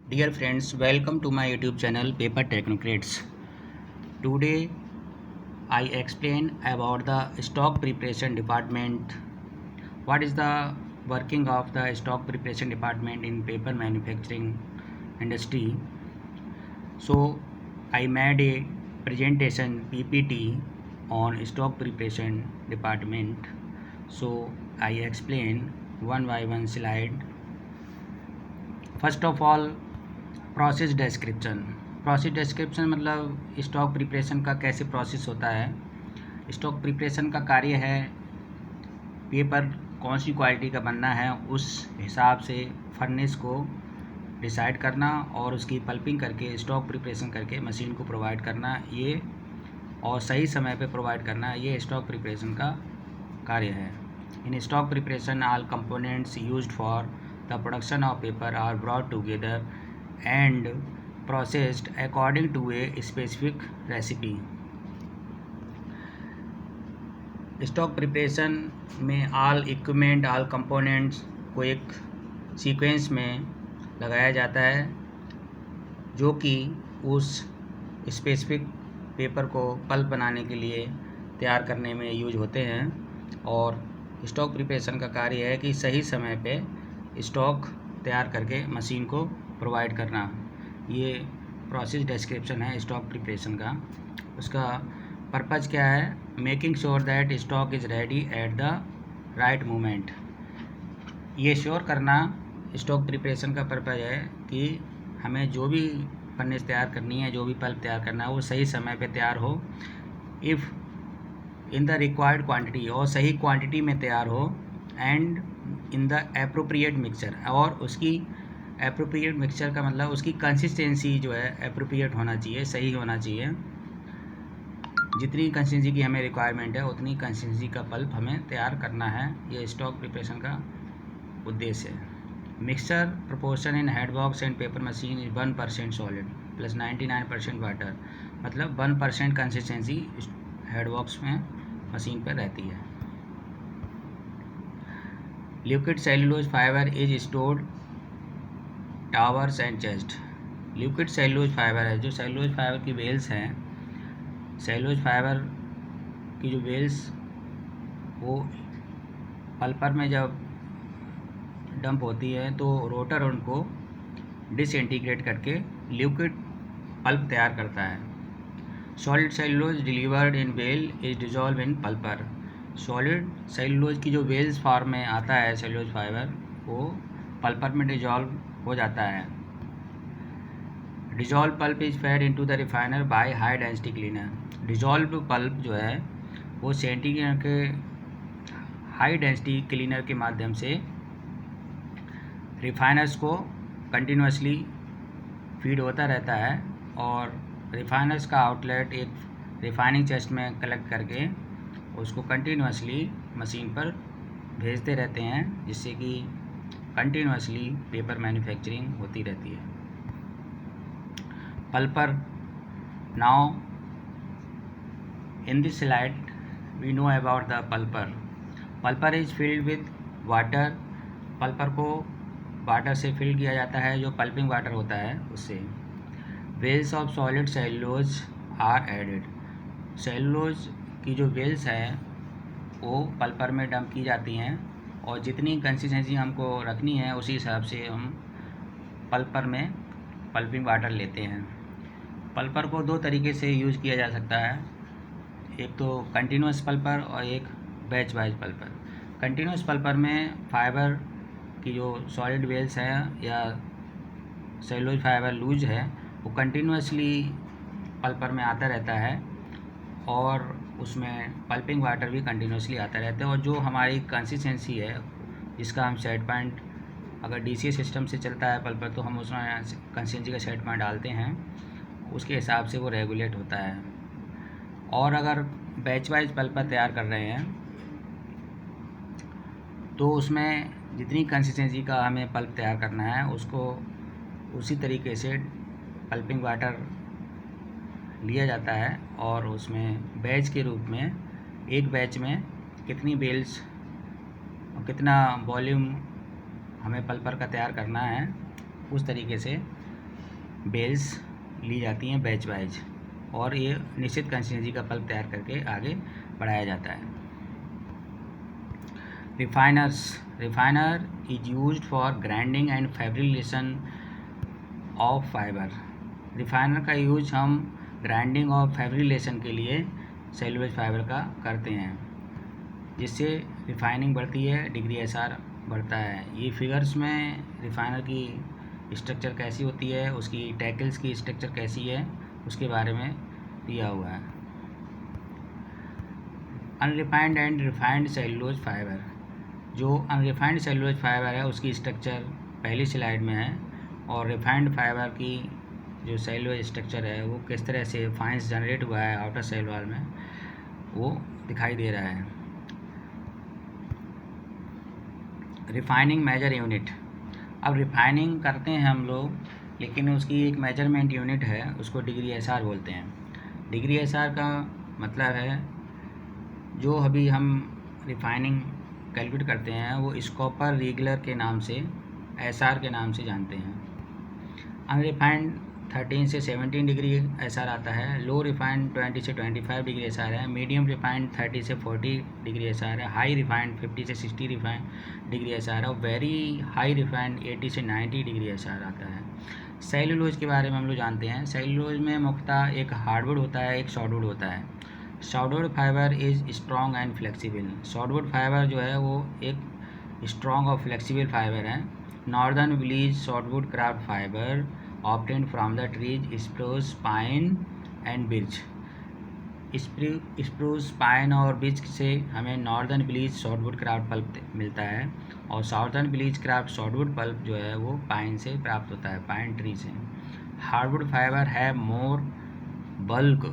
Dear friends, welcome to my YouTube channel Paper Technocrats. Today I explain about the stock preparation department. What is the working of the stock preparation department in paper manufacturing industry? So I made a presentation PPT on stock preparation department. So I explain one by one slide. First of all, process description मतलब stock preparation का कैसे process होता है। Stock preparation का कार्य है paper कौन सी quality का बनना है उस हिसाब से फर्नेस को डिसाइड करना और उसकी पल्पिंग करके स्टॉक प्रिपरेशन करके मशीन को प्रोवाइड करना, ये और सही समय पे प्रोवाइड करना, ये स्टॉक प्रिपरेशन का कार्य है। In stock preparation all components used for the production of paper are brought together and processed according to a specific recipe। Stock preparation में ऑल इक्विपमेंट ऑल कंपोनेंट्स को एक सीक्वेंस में लगाया जाता है जो कि उस स्पेसिफिक पेपर को पल्प बनाने के लिए तैयार करने में यूज होते हैं। और स्टॉक प्रिपरेशन का कार्य है कि सही समय पे स्टॉक तैयार करके मशीन को प्रोवाइड करना। ये प्रोसेस डिस्क्रिप्शन है स्टॉक प्रिपरेशन का। उसका पर्पज़ क्या है? Making sure that stock is ready at the right moment. ये श्योर करना स्टॉक प्रिपरेशन का पर्पज़ है कि हमें जो भी फर्नेस तैयार करनी है, जो भी पल्प तैयार करना है, वो सही समय पे तैयार हो, if in the required quantity, और सही क्वांटिटी में तैयार हो, and in the appropriate mixture. और उसकी एप्रोप्रिएट मिक्सचर का मतलब उसकी कंसिस्टेंसी जो है एप्रोप्रिएट होना चाहिए, सही होना चाहिए। जितनी कंसिस्टेंसी की हमें रिक्वायरमेंट है उतनी कंसिस्टेंसी का पल्प हमें तैयार करना है। ये स्टॉक प्रिपरेशन का उद्देश्य है। Mixture proportion in head box and paper machine is 1% solid plus 99% water, मतलब 1% कंसिस्टेंसी हेड बॉक्स में मशीन पर रहती है। Liquid cellulose fibre is stored towers and chest. Liquid cellulose fibre है, जो सेलुलोज फाइबर की वेल्स हैं, सेलुलोज फाइबर की जो वेल्स वो पल्पर में जब डंप होती है तो रोटर उनको डिसइंटीग्रेट करके लिक्विड पल्प तैयार करता है। Solid cellulose delivered in well is dissolve in पल्पर। Solid cellulose की जो वेल्स फॉर्म में आता है सेलुलोज फाइबर, वो पल्पर में डिजॉल्व हो जाता है। Dissolve pulp is fed into the refiner by high density cleaner. Dissolve pulp जो है वो सेंटीग्रेड के हाई डेंसिटी क्लीनर के माध्यम से रिफाइनर्स को कंटिन्यूसली फीड होता रहता है और रिफाइनर्स का आउटलेट एक रिफाइनिंग चेस्ट में कलेक्ट करके उसको कंटिन्यूसली मशीन पर भेजते रहते हैं, जिससे कि कंटिन्यूसली पेपर मैन्युफैक्चरिंग होती रहती है। Pulper, now in this slide we know about the pulper. Pulper is filled with water. Pulper को वाटर से फिल किया जाता है, जो पल्पिंग वाटर होता है उससे। Wells of solid cellulose are added. Cellulose की जो वेल्स हैं वो पल्पर में डंप की जाती हैं और जितनी कंसिस्टेंसी हमको रखनी है उसी हिसाब से हम पल्पर में पल्पिंग वाटर लेते हैं। पल्पर को दो तरीके से यूज़ किया जा सकता है, एक तो कंटिन्यूस पल्पर और एक बैच वाइज पल्पर। कंटिन्यूस पल्पर में फाइबर की जो सॉलिड वेल्स हैं या सेलुलोज फाइबर लूज है वो कंटिन्यूसली पल्पर में आता रहता है और उसमें पल्पिंग वाटर भी कंटिन्यूसली आता रहता है। और जो हमारी कंसिस्टेंसी है जिसका हम सेट पॉइंट, अगर डीसी सिस्टम से चलता है पल्पर तो हम उसमें कंसिस्टेंसी का सेट पॉइंट डालते हैं, उसके हिसाब से वो रेगुलेट होता है। और अगर बैच वाइज पल्पर तैयार कर रहे हैं तो उसमें जितनी कंसिस्टेंसी का हमें पल्प तैयार करना है उसको उसी तरीके से पल्पिंग वाटर लिया जाता है और उसमें बैच के रूप में एक बैच में कितनी बेल्स कितना वॉल्यूम हमें पल्पर का तैयार करना है उस तरीके से बेल्स ली जाती हैं बैच वाइज, और ये निश्चित कंसिस्टेंसी का पल्प तैयार करके आगे बढ़ाया जाता है। Refiner is used for grinding and fabrication of fibre. Refiner का यूज हम ग्राइंडिंग और फैब्रिकेशन के लिए सेलुलोज फाइबर का करते हैं, जिससे रिफाइनिंग बढ़ती है, डिग्री एसआर बढ़ता है। ये फिगर्स में रिफाइनर की स्ट्रक्चर कैसी होती है, उसकी टैकल्स की स्ट्रक्चर कैसी है, उसके बारे में दिया हुआ है। Unrefined and refined cellulose fibre. जो अनरिफाइंड सेलुलोज फाइबर है उसकी स्ट्रक्चर पहली स्लाइड में है, और रिफाइंड फाइबर की जो सेलुलोज स्ट्रक्चर है वो किस तरह से फाइन्स जनरेट हुआ है आउटर सेल वॉल में, वो दिखाई दे रहा है। Refining major unit. अब रिफाइनिंग करते हैं हम लोग, लेकिन उसकी एक मेजरमेंट यूनिट है, उसको डिग्री एसआर बोलते हैं। डिग्री एसआर का मतलब है जो अभी हम रिफाइनिंग कैलकुलेट करते हैं वो स्कॉपर रेगुलर के नाम से, एसआर के नाम से जानते हैं। अनरिफाइंड 13 से 17 डिग्री एसआर आता है, लो रिफाइंड 20 से 25 डिग्री एसआर है, मीडियम रिफाइंड 30 से 40 डिग्री एसआर है, हाई रिफाइंड 50 से 60 रिफाइंड डिग्री एसआर है, और वेरी हाई रिफाइंड 80 से 90 डिग्री एसआर आता है। सेलुलोज के बारे में हम लोग जानते हैं। सेलुलोज में मुख्यतः एक हार्डवुड होता है, एक सॉफ्टवुड होता है। Softwood fibre is strong and flexible. Softwood fibre जो है वो एक स्ट्रॉन्ग और फ्लेक्सिबल फाइबर है। Northern bleach softwood kraft fibre obtained from the trees spruce, pine and birch। Spruce, pine और बिर्च से हमें northern bleach softwood kraft pulp मिलता है, और southern bleach kraft softwood pulp जो है वो पाइन से प्राप्त होता है, पाइन ट्री से। हार्डवुड फाइबर है more bulk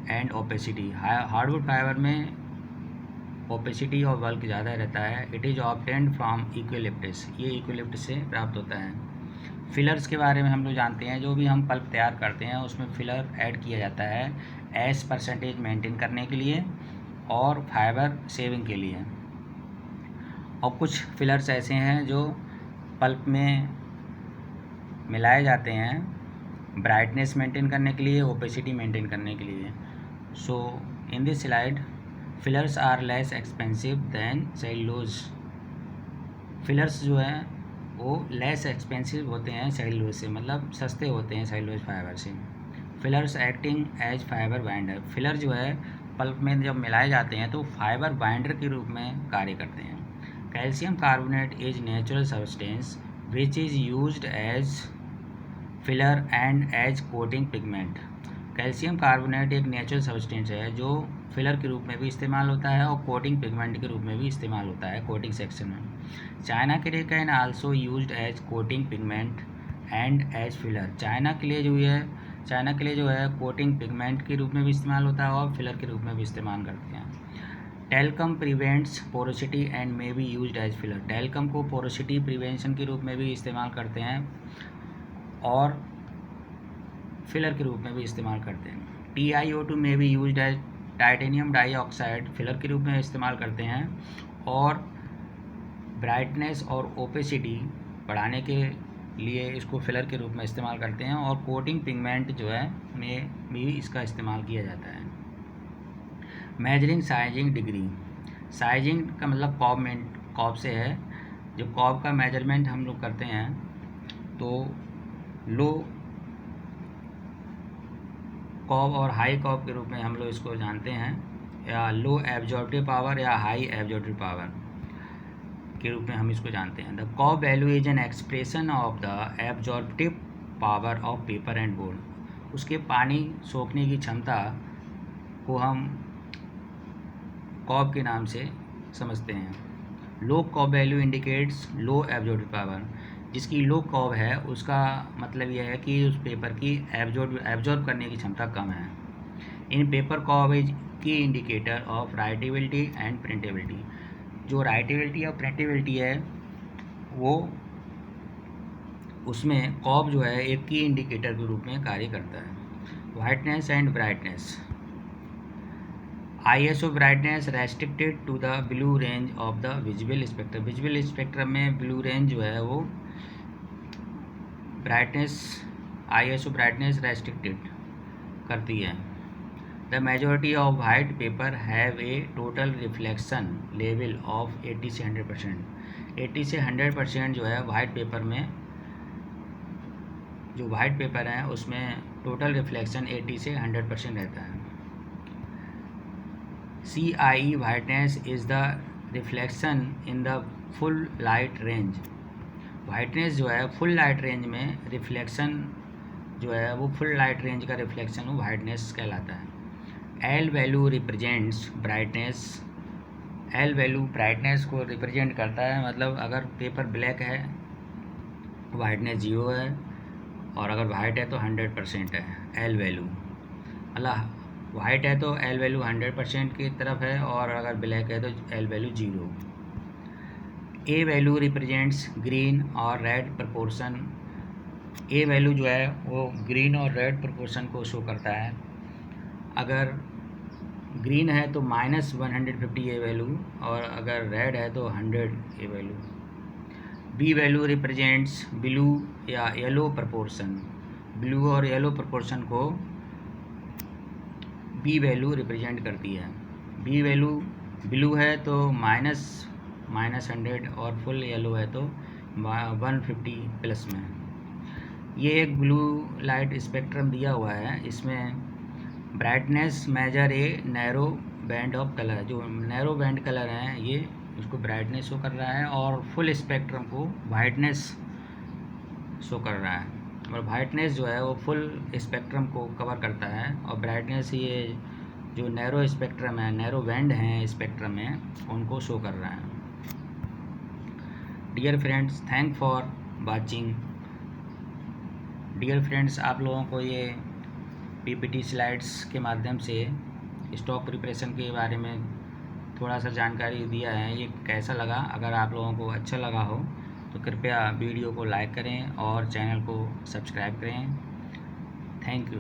and opacity. Hardwood fibre में ओपेसिटी और बल्क ज़्यादा रहता है। It is obtained from eucalyptus. ये यूकेलिप्टस से प्राप्त होता है। फिलर्स के बारे में हम लोग जानते हैं। जो भी हम पल्प तैयार करते हैं उसमें फिलर ऐड किया जाता है एस परसेंटेज मेंटेन करने के लिए और फाइबर सेविंग के लिए। और कुछ फिलर्स ऐसे हैं जो पल्प में मिलाए जाते हैं ब्राइटनेस मेंटेन करने के लिए, ओपेसिटी मेंटेन करने के लिए। So in this slide fillers are less expensive than cellulose. Fillers जो हैं वो लेस एक्सपेंसिव होते हैं सेलुलोज से, मतलब सस्ते होते हैं सेलुलोज फाइबर से। Fillers acting as fibre binder. Filler जो है पल्प में जब मिलाए जाते हैं तो फाइबर बाइंडर के रूप में कार्य करते हैं। Calcium carbonate is natural substance which is used as filler and as coating pigment. Calcium carbonate एक नेचुरल सब्सटेंस है जो फिलर के रूप में भी इस्तेमाल होता है और कोटिंग पिगमेंट के रूप में भी इस्तेमाल होता है कोटिंग सेक्शन में। China clay can also used as coating pigment and as filler. China clay जो है कोटिंग पिगमेंट के रूप में भी इस्तेमाल होता है और फिलर के रूप में भी इस्तेमाल करते हैं। Talcum prevents porosity and may be used as filler. Talcum को पोरोसिटी प्रिवेंशन के रूप में भी इस्तेमाल करते हैं और फिलर के रूप में भी इस्तेमाल करते हैं। TiO2 में भी used as titanium dioxide filler के रूप में इस्तेमाल करते हैं, और ब्राइटनेस और ओपेसिटी बढ़ाने के लिए इसको फिलर के रूप में इस्तेमाल करते हैं, और कोटिंग पिगमेंट जो है में भी इसका इस्तेमाल किया जाता है। Measuring sizing degree. साइजिंग का मतलब कॉब से है। जब कॉब का मेजरमेंट हम लोग करते हैं तो लो कॉब और हाई कॉब के रूप में हम लोग इसको जानते हैं, या लो एब्जॉर्प्टिव पावर या हाई एब्जॉर्प्टिव पावर के रूप में हम इसको जानते हैं। The Cobb value is an expression of the absorptive power of paper and board. उसके पानी सोखने की क्षमता को हम कॉब के नाम से समझते हैं। लो कॉब वैल्यू इंडिकेट्स लो एब्जॉर्प्टिव पावर। जिसकी लो कॉब है उसका मतलब यह है कि उस पेपर की एब्जॉर्ब करने की क्षमता कम है। इन पेपर कॉब इज की इंडिकेटर ऑफ राइटेबिलिटी एंड प्रिंटेबिलिटी। जो राइटेबिलिटी और प्रिंटेबिलिटी है वो उसमें कॉब जो है एक की इंडिकेटर के रूप में कार्य करता है। Whiteness and brightness. ISO brightness restricted to the blue range of the visual spectrum. Visual spectrum में ब्लू रेंज जो है वो ब्राइटनेस ISO ब्राइटनेस रेस्ट्रिक्टेड करती है। The majority of white paper have a total reflection level of 80 से 100%। 80 से 100% जो है वाइट पेपर में, जो वाइट पेपर है उसमें टोटल रिफ्लेक्शन 80 से 100% रहता है। CIE whiteness is the reflection in the full light range. Whiteness जो है फुल लाइट रेंज में रिफ्लेक्शन जो है वो फुल लाइट रेंज का रिफ्लेक्शन वो वाइटनेस कहलाता है। L value represents brightness. L value brightness को रिप्रेजेंट करता है, मतलब अगर पेपर ब्लैक है वाइटनेस 0 है, और अगर वाइट है तो 100% है एल वैल्यू। मतलब वाइट है तो एल वैल्यू 100% की तरफ है, और अगर ब्लैक है तो एल वैल्यू 0। ए वैल्यू रिप्रेजेंट्स ग्रीन और रेड प्रपोर्शन। ए वैल्यू जो है वो ग्रीन और रेड प्रपोर्शन को शो करता है। अगर ग्रीन है तो -150 ए वैल्यू, और अगर रेड है तो 100 A value. B value represents blue या येलो प्रपोर्शन। ब्लू और येलो प्रपोर्शन को बी वैल्यू रिप्रेजेंट करती है। बी वैल्यू ब्लू है तो -100, और फुल येलो है तो 150 प्लस में। ये एक ब्लू लाइट स्पेक्ट्रम दिया हुआ है। इसमें brightness measure a narrow band of colour. जो नैरो बैंड कलर हैं ये उसको ब्राइटनेस शो कर रहा है, और फुल स्पेक्ट्रम को वाइटनेस शो कर रहा है। और वाइटनेस जो है वो फुल स्पेक्ट्रम को कवर करता है, और ब्राइटनेस ये जो नैरो स्पेक्ट्रम है, नैरो बैंड हैं स्पेक्ट्रम में, उनको शो कर रहा है। Dear friends, thank for watching. Dear friends, आप लोगों को ये PPT स्लाइड्स के माध्यम से स्टॉक प्रिपरेशन के बारे में थोड़ा सा जानकारी दिया है। ये कैसा लगा? अगर आप लोगों को अच्छा लगा हो तो कृपया वीडियो को लाइक करें और चैनल को सब्सक्राइब करें। Thank you.